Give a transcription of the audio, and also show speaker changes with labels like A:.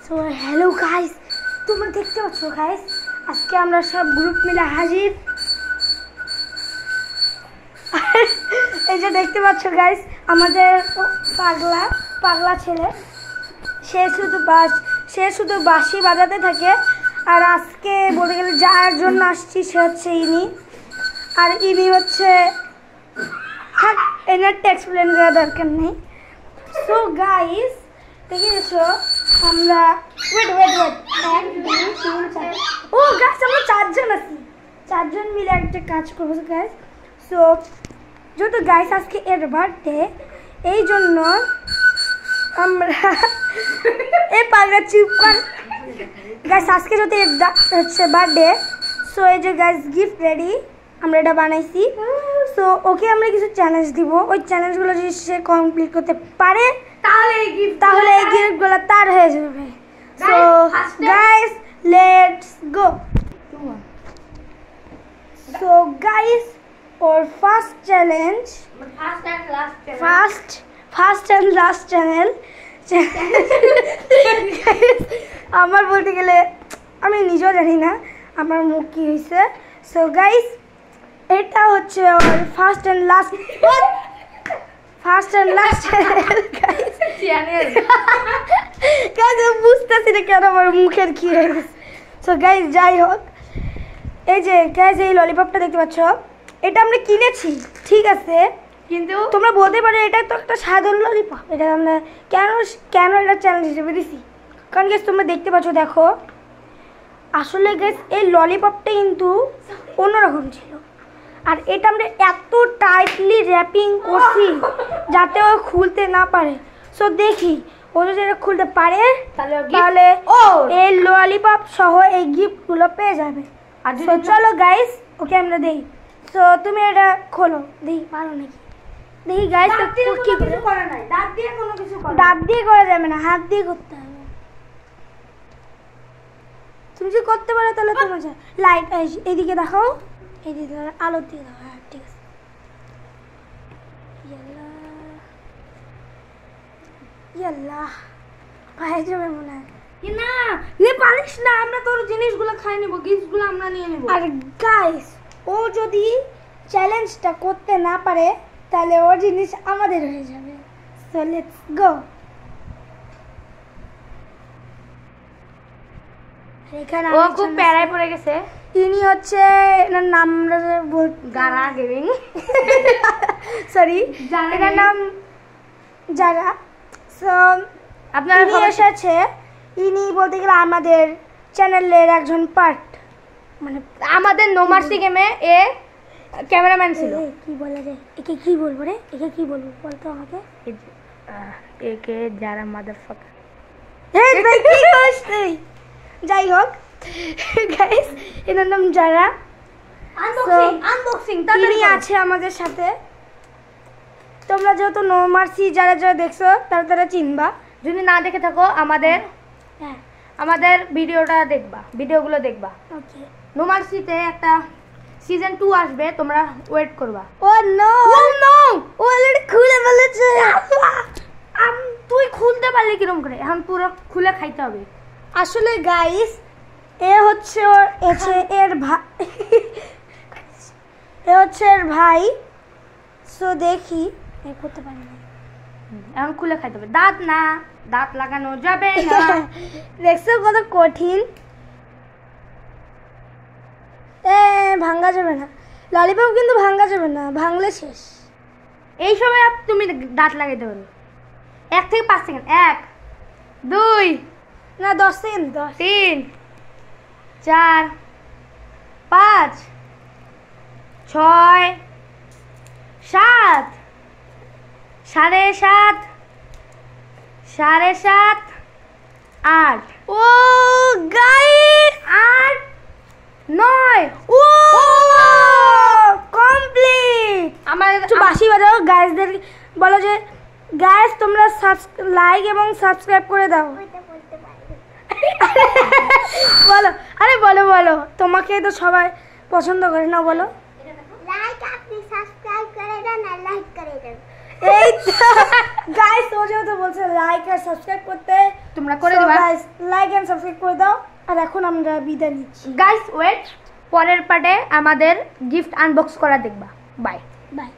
A: So hello guys, তোমরা দেখতে পাচ্ছ গাইস, আজকে আমরা সব গ্রুপ মিলে হাজির। এই যে দেখতে পাচ্ছ গাইস, আমাদের পাগলা ছেলে, সে শুধু বাঁশি বাজাতে থাকে। আর আজকে বলতে গেলে যার জন্য আসছি সে হচ্ছে ইনি, আর ইনি হচ্ছে এনার এক্সপ্লেন করার দরকার নেই। সো গাইস দেখে এসো, আমরা ওয়েট 1 2 3 4 ও গাইস আমরা চারজন মিলে একটা কাজ করবো গাইস। সো যেহেতু গাইস আজকে এর বার্থডে, এই জন্য আমরা এই পাগলা চুপ কর গাইস, আজকে যদি হচ্ছে বার্থডে, সো এই যে গাইস গিফট রেডি, আমরা এটা বানাইছি। সো ওকে আমরা কিছু চ্যালেঞ্জ দিব, ওই চ্যালেঞ্জগুলো যদি সে কমপ্লিট করতে পারে তাহলে এই গিফটগুলো তার হয়ে যাবে। So guys let's go. So guys or first challenge, first and last channel, আমার বলতে গেলে আমি নিজেও জানি না আমার মুখ কি হয়েছে। সো গাইস এটা হচ্ছে ওর first and last channel guys, বুঝতেছি না কেন আমার মুখের কি হয়ে গেছে। সো গাইস যাই হোক, এই যে গাইস এই ললিপপটা দেখতে পাচ্ছ, এটা আমরা কিনেছি ঠিক আছে, কিন্তু তোমরা বলতে পারো এটা তো একটা সাধারণ ললিপপ, এটা আমরা কেন এটা চ্যালেঞ্জ হিসেবে দিছি, কারণ গাইস তোমরা দেখতে পাচ্ছ, দেখো আসলে গাইস এই ললিপপটা কিন্তু অন্যরকম ছিল। আর এটা আমরা এত টাইটলি র্যাপিং করছি যাতে ও খুলতে না পারে। সো দেখি ও যদি এটা খুলতে পারে তাহলে এই ললিপপ সহ এই গিফটগুলো পেয়ে যাবে। আর চলো গাইস ওকে আমরা দেই। সো তুমি এটা খোলো, দেখি পারো নাকি, দেখি গাইস। কিছু করা নাই, দাঁত দিয়ে করা যাবে না, হাত দিয়ে করতে হবে। তুমি যদি করতে পারো তাহলে তোমার লাইট এইদিকে দেখাও, এইদিকে আলো দিয়ে দাও। হ্যাঁ ঠিক আছে, পায়ে যাবে মনে হয় না, নে পারিস না, আমরা তোর জিনিসগুলো খাই নেবো, গিফটগুলো আমরা নিয়ে নেবো। আর গাইস ও যদি চ্যালেঞ্জটা করতে না পারে তাহলে ওর জিনিস আমাদের হয়ে যাবে। So let's go. এখানে ও খুব প্যারায় পড়ে গেছে। ইনি হচ্ছে এনার নাম গানা গেমিং, সরি এনার নাম যারা। সো আপনারা এসেছে, ইনি বলতে গেলে আমাদের চ্যানেলের একজন পার্ট, মানে আমাদের নো মার্সি গেমে এ ক্যামেরাম্যান ছিল। কি বলা যায় একে, কি বলবো রে, একে কি বলবো বলতো আমাকে, একে যারা মাদারফাকার। এই ভাই কি করিস তুই? যাই হোক গাইস এনার নাম যারা, আনবক্সিং তিনি আছে আমাদের সাথে। তোমরা যেহেতু নো মার্সি যারা দেখছো তারা চিনবা, যদি না দেখে থাকো আমাদের ভিডিওগুলো দেখবা। ওকে, নো মার্সিতে একটা সিজন 2 আসবে, তোমরা ওয়েট করবা। ও নো ও অলরেডি খুলে ফেলেছে। তুই খুলতে পারলে কিরকম করে, এখন পুরো খুলে খাইতে হবে। আসলে গাইস এ হচ্ছে এর ভাই। সো দেখি করতে পারি না, এখন খুলে খাইতে হবে, দাঁত লাগানো যাবে না। দেখছো কত কঠিন, ভাঙ্গা যাবে না ললিপপ, কিন্তু ভাঙ্গা যাবে না, ভাঙলে শেষ। এই সময় তুমি দাঁত লাগাইতে পারো 1 থেকে 5 সেকেন্ড, 1 2 না 10 সেকেন্ড, 3 4 5 6 7 7.5 7.5 8 ও গাইস 8 9 ও কমপ্লিট। আমার একটু বাঁশি বাজাও, গাইসদের বলো যে গাইস তোমরা লাইক এবং সাবস্ক্রাইব করে দাও। বলো, আরে বলো, তোমাকে তো সবাই পছন্দ করে না, বলো লাইক, আপনি সাবস্ক্রাইব করে দেন আর লাইক করে দেন। এই গাইস ও যেহেতু বলছে লাইক আর সাবস্ক্রাইব করতে,
B: তোমরা করে দিবা
A: গাইস লাইক এন্ড সাবস্ক্রাইব করে দাও। আর এখন আমরা বিদায় নিচ্ছি
B: গাইস। ওয়েট, পরের পার্টে আমাদের গিফট আনবক্স করা দেখবা। Bye
A: bye.